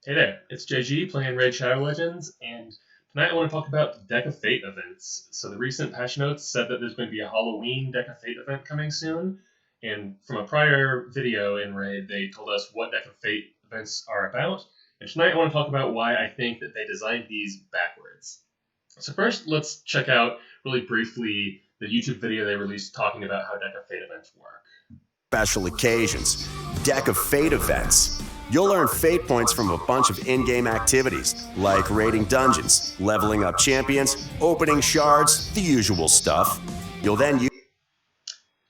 Hey there, it's JG playing Raid Shadow Legends, and tonight I want to talk about Deck of Fate events. So the recent patch notes said that there's going to be a Halloween Deck of Fate event coming soon, and from a prior video in Raid, they told us what Deck of Fate events are about, and tonight I want to talk about why I think that they designed these backwards. So first, let's check out, really briefly, the YouTube video they released talking about how Deck of Fate events work. Special occasions, Deck of Fate events. You'll earn fate points from a bunch of in-game activities, like raiding dungeons, leveling up champions, opening shards, the usual stuff. You'll then use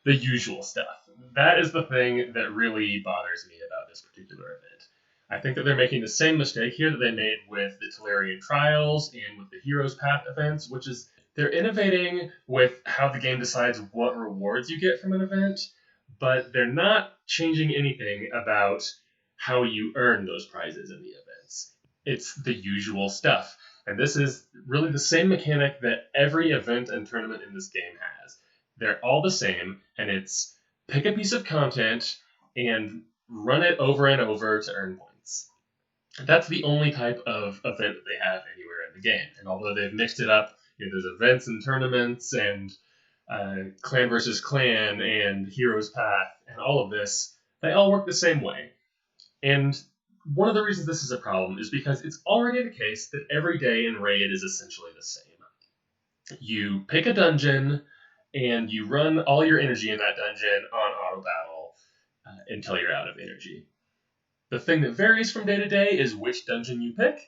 The usual stuff. That is the thing that really bothers me about this particular event. I think that they're making the same mistake here that they made with the Plarium Trials and with the Heroes Path events, which is they're innovating with how the game decides what rewards you get from an event, but they're not changing anything about how you earn those prizes in the events. It's the usual stuff. And this is really the same mechanic that every event and tournament in this game has. They're all the same, and it's pick a piece of content and run it over and over to earn points. That's the only type of event that they have anywhere in the game. And although they've mixed it up, there's events and tournaments and clan versus clan and Heroes Path and all of this, they all work the same way. And one of the reasons this is a problem is because it's already the case that every day in Raid is essentially the same. You pick a dungeon, and you run all your energy in that dungeon on auto battle until you're out of energy. The thing that varies from day to day is which dungeon you pick.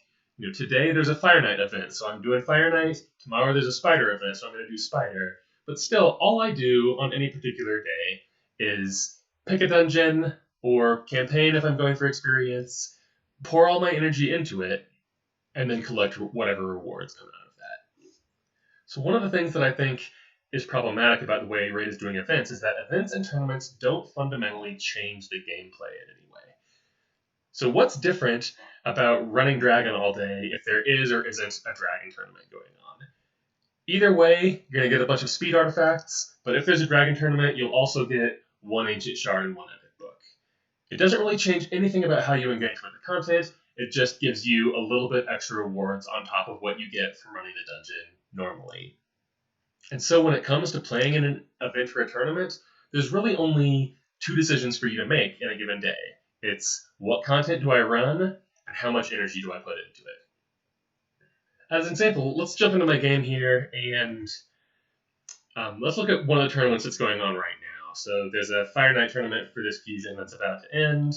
Today there's a Fire Knight event, so I'm doing Fire Knight. Tomorrow there's a Spider event, so I'm going to do Spider. But still, all I do on any particular day is pick a dungeon, or campaign if I'm going for experience, pour all my energy into it, and then collect whatever rewards come out of that. So one of the things that I think is problematic about the way Raid is doing events is that events and tournaments don't fundamentally change the gameplay in any way. So what's different about running Dragon all day if there is or isn't a Dragon tournament going on? Either way, you're going to get a bunch of speed artifacts, but if there's a Dragon tournament, you'll also get one Ancient Shard and one Epic Book. It doesn't really change anything about how you engage with the content, it just gives you a little bit extra rewards on top of what you get from running the dungeon normally. And so when it comes to playing in an event or a tournament, there's really only two decisions for you to make in a given day. It's what content do I run, and how much energy do I put into it. As an example, let's jump into my game here, and let's look at one of the tournaments that's going on right now. So there's a Fire Knight tournament for this fusion that's about to end,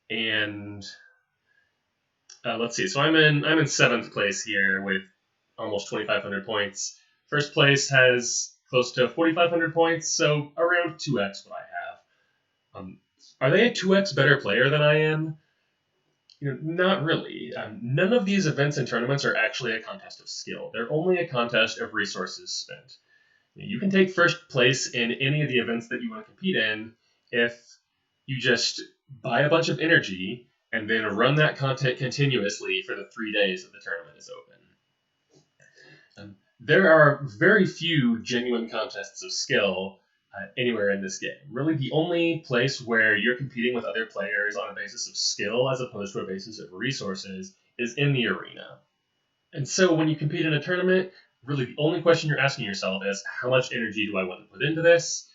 and let's see. So I'm in 7th place here with almost 2,500 points. First place has close to 4,500 points, so around 2x what I have. Are they a 2x better player than I am? Not really. None of these events and tournaments are actually a contest of skill. They're only a contest of resources spent. You can take first place in any of the events that you want to compete in if you just buy a bunch of energy and then run that content continuously for the 3 days that the tournament is open. There are very few genuine contests of skill anywhere in this game. Really, the only place where you're competing with other players on a basis of skill as opposed to a basis of resources is in the arena. And so when you compete in a tournament, really the only question you're asking yourself is, how much energy do I want to put into this?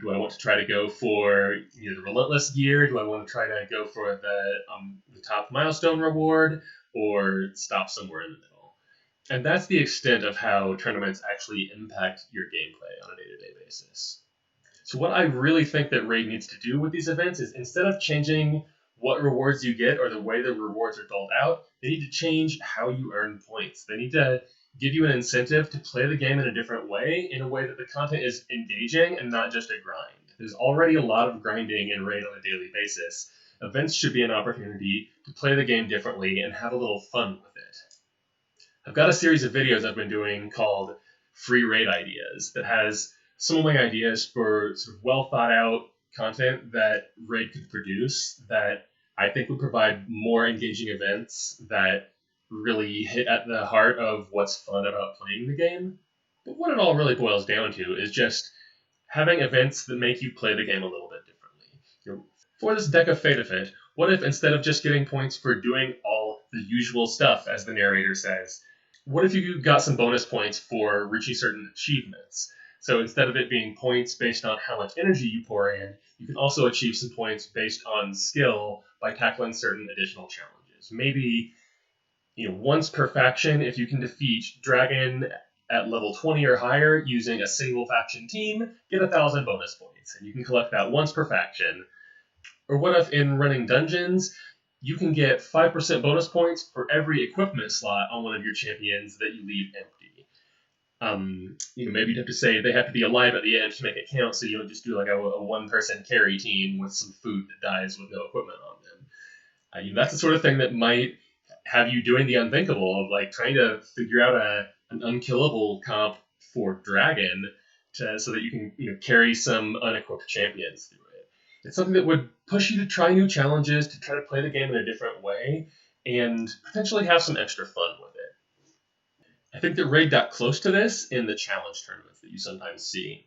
Do I want to try to go for the Relentless gear? Do I want to try to go for the top milestone reward? Or stop somewhere in the middle? And that's the extent of how tournaments actually impact your gameplay on a day-to-day basis. So what I really think that Raid needs to do with these events is, instead of changing what rewards you get or the way the rewards are doled out, they need to change how you earn points. They need to give you an incentive to play the game in a different way, in a way that the content is engaging and not just a grind. There's already a lot of grinding in Raid on a daily basis. Events should be an opportunity to play the game differently and have a little fun with it. I've got a series of videos I've been doing called Free Raid Ideas that has some of my ideas for sort of well thought out content that Raid could produce that I think would provide more engaging events that really hit at the heart of what's fun about playing the game. But what it all really boils down to is just having events that make you play the game a little bit differently. For this Deck of Fate event, what if instead of just getting points for doing all the usual stuff, as the narrator says. What if you got some bonus points for reaching certain achievements? So instead of it being points based on how much energy you pour in, you can also achieve some points based on skill by tackling certain additional challenges. Maybe, once per faction, if you can defeat Dragon at level 20 or higher using a single faction team, get 1,000 bonus points. And you can collect that once per faction. Or what if in running dungeons, you can get 5% bonus points for every equipment slot on one of your champions that you leave empty. Maybe you'd have to say they have to be alive at the end to make it count, so you don't just do like a one-person carry team with some food that dies with no equipment on them. That's the sort of thing that might have you doing the unthinkable of like trying to figure out an unkillable comp for Dragon so that you can carry some unequipped champions through it. It's something that would push you to try new challenges, to try to play the game in a different way, and potentially have some extra fun with it. I think that Raid got close to this in the challenge tournaments that you sometimes see.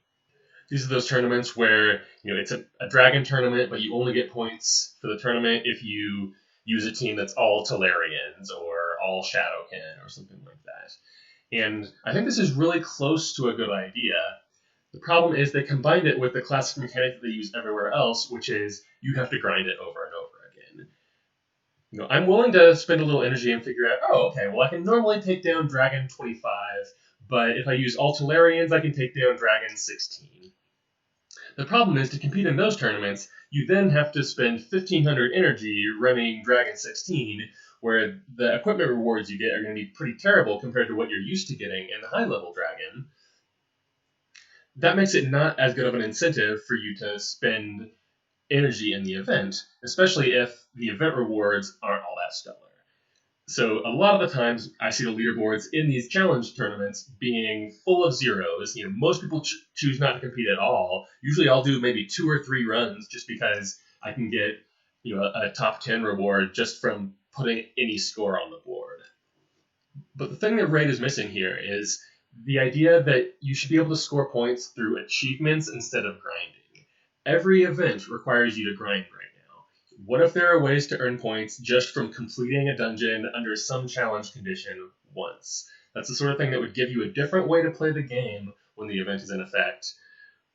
These are those tournaments where it's a Dragon tournament, but you only get points for the tournament if you use a team that's all Talarians or all Shadowkin or something like that. And I think this is really close to a good idea. The problem is they combined it with the classic mechanic that they use everywhere else, which is you have to grind it over and over again. I'm willing to spend a little energy and figure out, I can normally take down Dragon 25, but if I use all Talarians, I can take down Dragon 16. The problem is, to compete in those tournaments, you then have to spend 1,500 energy running Dragon 16, where the equipment rewards you get are going to be pretty terrible compared to what you're used to getting in the high-level Dragon. That makes it not as good of an incentive for you to spend energy in the event, especially if the event rewards aren't all that stellar. So a lot of the times I see the leaderboards in these challenge tournaments being full of zeros. Most people choose not to compete at all. Usually I'll do maybe 2 or 3 runs just because I can get a top 10 reward just from putting any score on the board. But the thing that Raid is missing here is the idea that you should be able to score points through achievements instead of grinding. Every event requires you to grind right now. What if there are ways to earn points just from completing a dungeon under some challenge condition once? That's the sort of thing that would give you a different way to play the game when the event is in effect,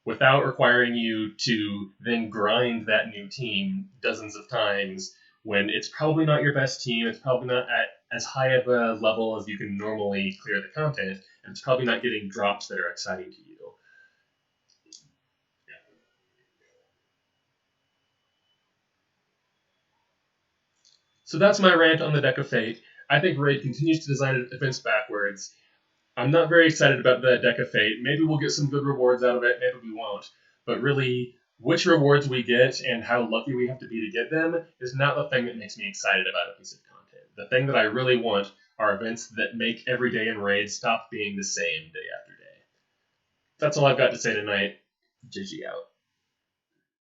without requiring you to then grind that new team dozens of times when it's probably not your best team, it's probably not at as high of a level as you can normally clear the content, and it's probably not getting drops that are exciting to you. So that's my rant on the Deck of Fate. I think Raid continues to design events backwards. I'm not very excited about the Deck of Fate. Maybe we'll get some good rewards out of it, maybe we won't. But really, which rewards we get and how lucky we have to be to get them is not the thing that makes me excited about a piece of content. The thing that I really want are events that make every day in Raid stop being the same day after day. That's all I've got to say tonight. GG out.